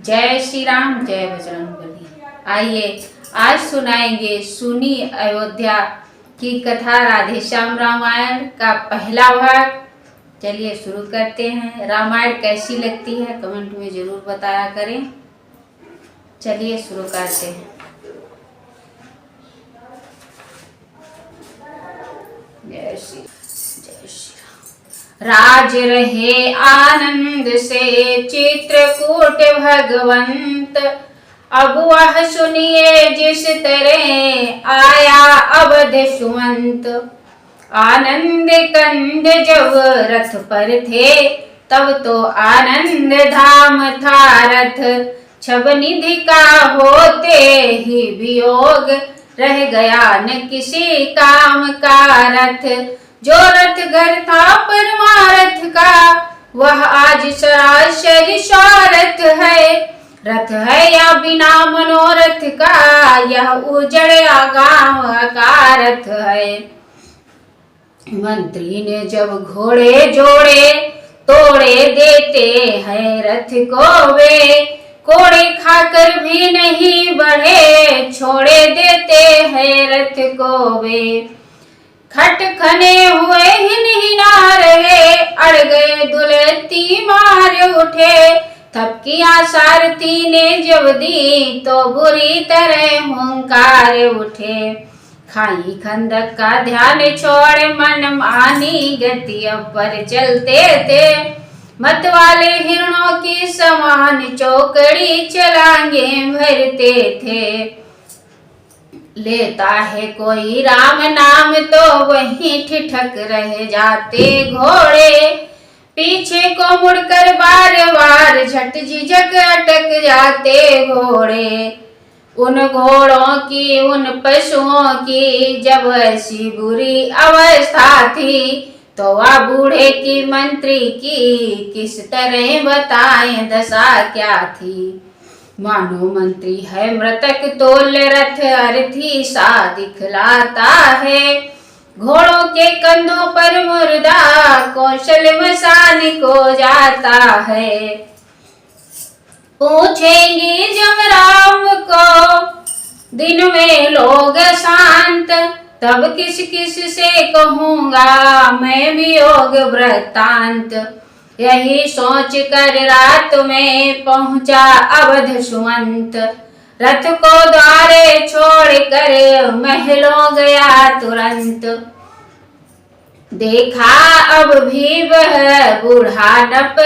जय श्री राम, जय बजरंगबली। आइए आज सुनाएंगे सुनी अयोध्या की कथा राधेश्याम रामायण का पहला भाग। चलिए शुरू करते हैं। रामायण कैसी लगती है कमेंट में जरूर बताया करें। चलिए शुरू करते हैं। जय श्री राज रहे आनंद से चित्रकूट भगवंत। अब वह सुनिए जिस तरह आया अवध सुमंत। आनंद कंद जब रथ पर थे तब तो आनंद धाम था रथ। छब निधि का होते ही वियोग रह गया न किसी काम का रथ। जो रथ घर था परमारथ का वह आज सरासर स्वार्थ है। रथ है या बिना मनोरथ का यह उजड़ गांव का रथ है। मंत्री ने जब घोड़े जोड़े तोड़े देते हैं रथ को वे। कोड़े खाकर भी नहीं बढ़े छोड़े देते हैं रथ को वे। खट खने हुए ही ना रहे अड़ गए दुलती मार उठे। थपकियां सारथी ने जब दी तो बुरी तरह हुंकार उठे। खाई खंदक का ध्यान छोड़ मन मानी गति पर चलते थे। मत वाले हिरणों की समान चौकड़ी छलांगे भरते थे। लेता है कोई राम नाम तो वहीं ठिठक रह जाते घोड़े। पीछे को मुड़कर बार बार झट झिझक अटक जाते घोड़े। उन घोड़ों की उन पशुओं की जब ऐसी बुरी अवस्था थी तो वह बूढ़े की मंत्री की किस तरह बताएं दशा क्या थी। मानो मंत्री है मृतक तोल रथ अर्थी सा दिखलाता है। घोड़ों के कंधों पर मुर्दा कौशल मसान को जाता है। पूछेंगे जब राम को दिन में लोग शांत तब किस किस से कहूँगा मैं वियोग वृत्तांत। यही सोच कर रात में पहुंचा अवध सुमंत। रथ को द्वारे छोड़ कर महलों गया तुरंत। देखा अब भी वह बूढ़ा नप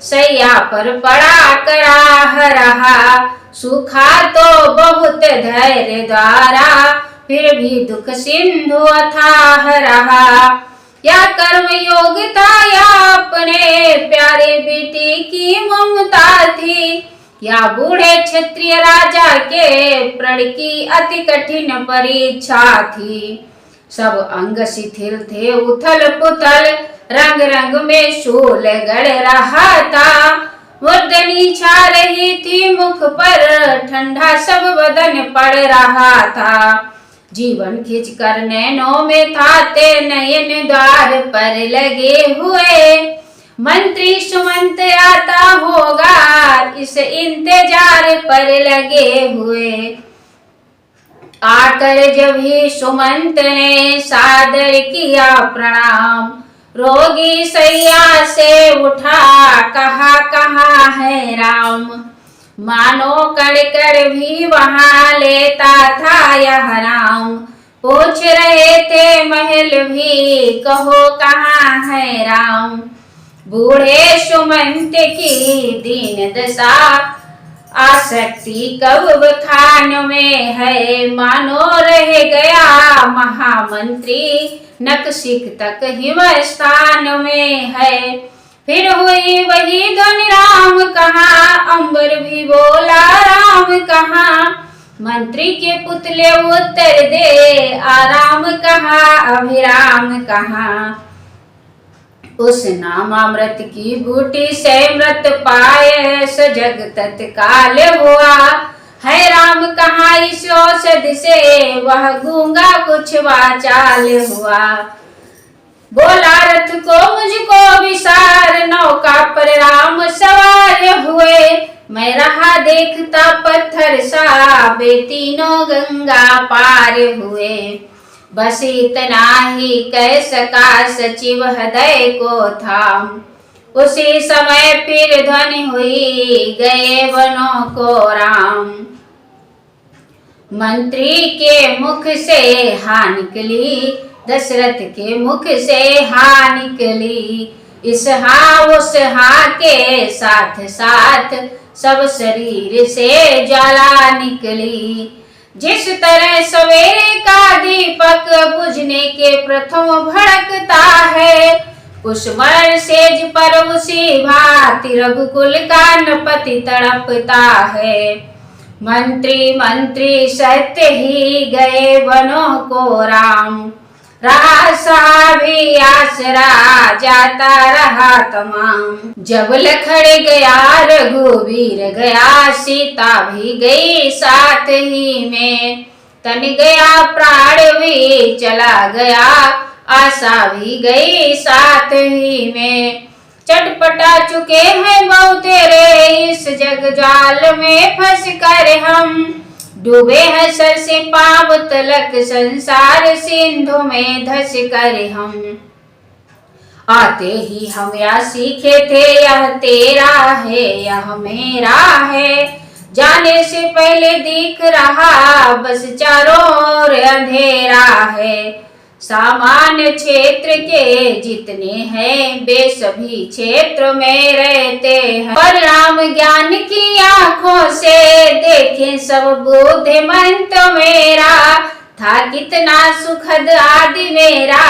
सैया पर पड़ा कराह रहा। सूखा तो बहुत धैर्य द्वारा फिर भी दुख सिंधु अथाह रहा। या कर्म योग्यता या अपने प्यारे बेटी की ममता थी। या बूढ़े क्षत्रिय राजा के प्रण की अति कठिन परीक्षा थी। सब अंग शिथिल थे उथल पुथल रंग रंग में शूल गड़ रहा था। मुर्दनी छा रही थी मुख पर ठंडा सब बदन पड़ रहा था। जीवन खिंच कर नैनों में था ते नयन द्वार पर लगे हुए। मंत्री सुमंत आता होगा इस इंतजार पर लगे हुए। आकर जब ही सुमंत ने सादर किया प्रणाम। रोगी सैया से उठा कहा कहाँ है राम। मानो कड़ कड़ भी वहां लेता था यह राम। पूछ रहे थे महल भी कहो कहाँ है राम। बूढ़े सुमंत की दीन दशा आसक्ति कब खान में है। मानो रह गया महामंत्री नखशिख तक हिम स्थान में है। फिर हुई वही ध्वनि राम कहाँ अंबर भी बोला राम कहाँ। मंत्री के पुतले उत्तर दे आराम कहाँ अभिराम कहाँ। उस नामामृत की बूटी से मृत पाए सजग तत्काल हुआ। है राम कहाँ इस औषधि से वह गूंगा कुछ वाचाल हुआ। बोला रथ को मुझको विसार नौका पर राम सवार हुए। मैं रहा देखता पत्थर सा, वे तीनों गंगा पार हुए। बस इतना ही कह सका सचिव हृदय को थाम। उसी समय फिर ध्वनि हुई, गए वनों को राम। मंत्री के मुख से हाँ निकली, दशरथ के मुख से हाँ निकली। इस हाँ उस हाँ के साथ साथ सब शरीर से ज्वाला निकली। जिस तरह सवेरे का दीपक बुझने के प्रथम भड़कता है, उस मर सेज पर उसी भांति रघुकुल का नपति तड़पता है। मंत्री मंत्री सत्य ही गए वनों को राम। रहा सा भी आसरा जाता रहा तमाम। जब लखड़ गया रघुवीर गया, सीता भी गई साथ ही में। तन गया प्राण भी चला गया, आशा भी गई साथ ही में। चटपटा चुके हैं बहुतेरे इस जग जाल में फंस कर हम। डूबे हैं सर से पांव तलक संसार सिंधु में धस कर हम। आते ही हम या सीखे थे यह तेरा है यह मेरा है। जाने से पहले दिख रहा बस चारों ओर अंधेरा है। सामान्य क्षेत्र के जितने हैं वे सभी क्षेत्र में रहते हैं। पर राम ज्ञान की आंखों से देखे सब बुद्धिमंत मेरा। था कितना सुखद आदि मेरा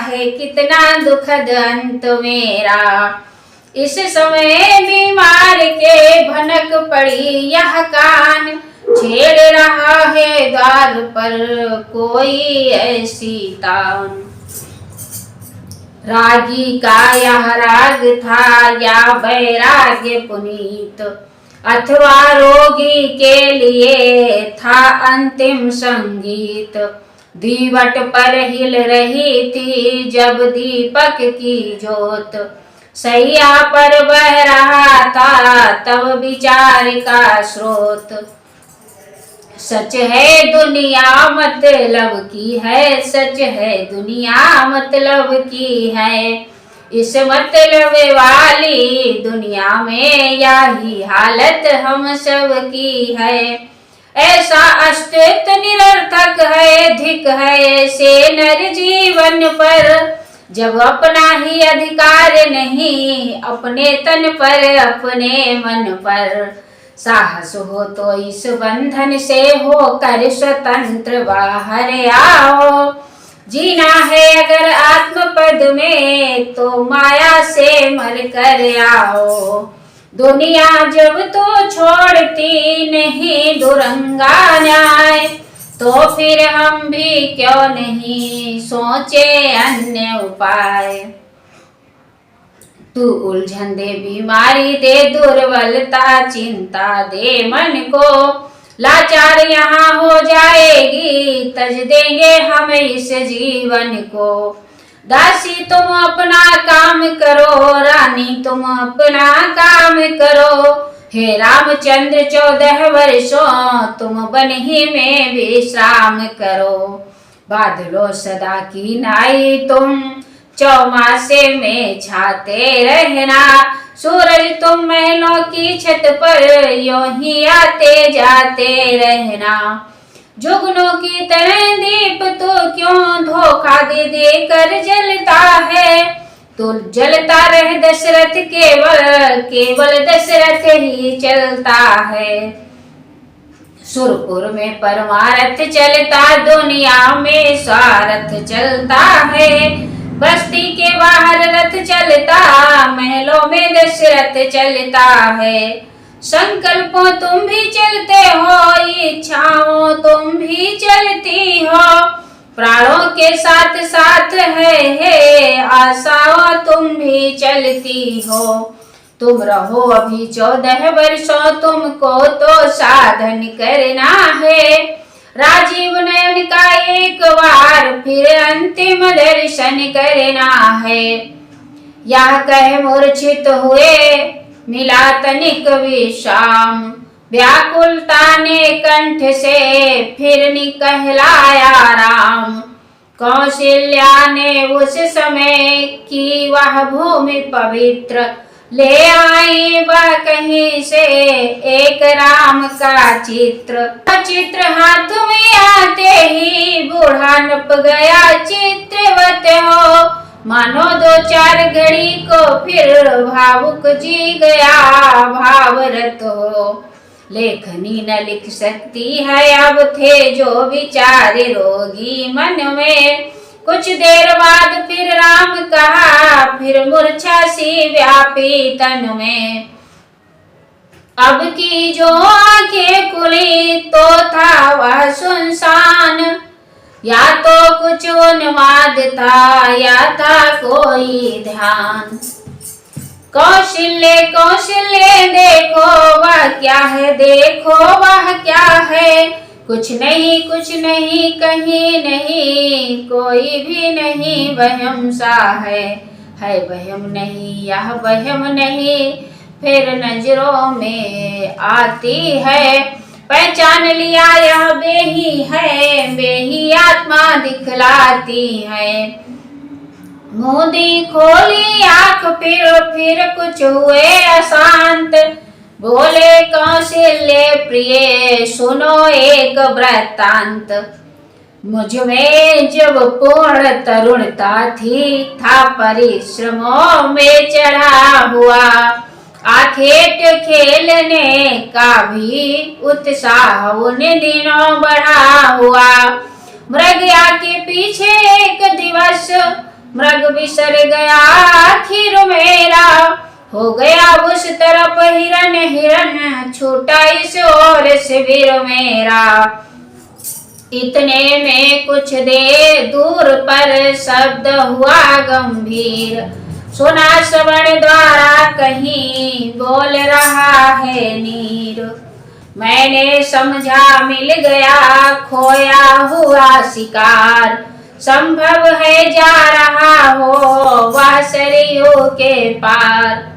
है कितना दुखद अंत मेरा। इस समय बीमार के भनक पड़ी यह कान। छेड़ रहा है द्वार पर कोई ऐसी तान। रागी का यह राग था या वैराग्य पुनीत, अथवा रोगी के लिए था अंतिम संगीत। दीवट पर हिल रही थी जब दीपक की जोत। सैया पर बह रहा था तब विचार का स्रोत। सच है दुनिया मतलब की है, सच है दुनिया मतलब की है। इस मतलब वाली दुनिया में यही हालत हम सब की है। ऐसा अस्तित्व निरर्थक है धिक है ऐसे नर जीवन पर। जब अपना ही अधिकार नहीं अपने तन पर अपने मन पर। साहस हो तो इस बंधन से होकर स्वतंत्र बाहर आओ। जीना है अगर आत्मपद में तो माया से मर कर आओ। दुनिया जब तो छोड़ती नहीं दुरंगा न्याय, तो फिर हम भी क्यों नहीं सोचे अन्य उपाय। तू उलझन दे बीमारी दे दुर्बलता चिंता दे मन को। लाचार यहाँ हो जाएगी तज देंगे हम इस जीवन को। दासी तुम अपना काम करो रानी तुम अपना काम करो। हे रामचंद्र 14 वर्षों तुम बन ही में विश्राम करो। बादलों सदा की नाई तुम चौमासे में छाते रहना। सूरज तुम महलों की छत पर यूं ही आते जाते रहना। जुगनों की तरह दीप तो क्यों धोखा दे दे कर जलता है। तो जलता रह दशरथ केवल केवल दशरथ ही चलता है। सुरपुर में परमारथ चलता दुनिया में स्वार्थ चलता है। बस्ती के बाहर रथ चलता महलों में दशरथ चलता है। संकल्पों तुम भी चलते हो इच्छाओं तुम भी चलती हो। प्राणों के साथ साथ है आशाओं तुम भी चलती हो। तुम रहो अभी 14 वर्षों तुमको तो साधन करना है। राजीव नयन का एक बार फिर अंतिम दर्शन करना है। यह कह मूर्छित हुए मिला तनिक विश्राम। व्याकुलता ने कंठ से फिर कहलाया राम। कौशल्या ने उस समय की वह भूमि पवित्र, ले आई वह कहीं से एक राम का चित्र। चित्र हाथ में आते ही बूढ़ा नप गया चित्रवत हो, मानो दो चार घड़ी को फिर भावुक जी गया भावरत हो। लेखनी न लिख सकती है अब थे जो विचार रोगी मन में। कुछ देर बाद फिर राम कहा, फिर मूर्छा सी व्यापी तन में। अब की जो आंखें खुली तो था वह सुनसान, या तो कुछ उन्माद था या था कोई ध्यान। कौशल्य कौशल्य देखो वह क्या है, देखो वह क्या है। कुछ नहीं कहीं नहीं, कोई भी नहीं वहम सा है वहम नहीं यह वहम नहीं। फिर नजरों में आती है, पहचान लिया यह बेही है, बेही आत्मा दिखलाती है। मोदी खोली आंख फिर कुछ हुए अशांत, बोले कौशल्य प्रिय सुनो एक वृत्तांत। मुझ में जब पूर्ण तरुणता थी, था परिश्रमों में चढ़ा हुआ, आखेट खेलने का भी उत्साह उन दिनों बढ़ा हुआ। मृग के पीछे एक दिवस मृग बिसर गया आखिर मेरा, हो गया उस तरफ हिरन हिरन, छूटा इस ओर शिविर मेरा। इतने में कुछ देर दूर पर शब्द हुआ गंभीर, सुना श्रवण द्वारा कहीं बोल रहा है नीर। मैंने समझा मिल गया खोया हुआ शिकार, संभव है जा रहा हो वह सरयू के पार।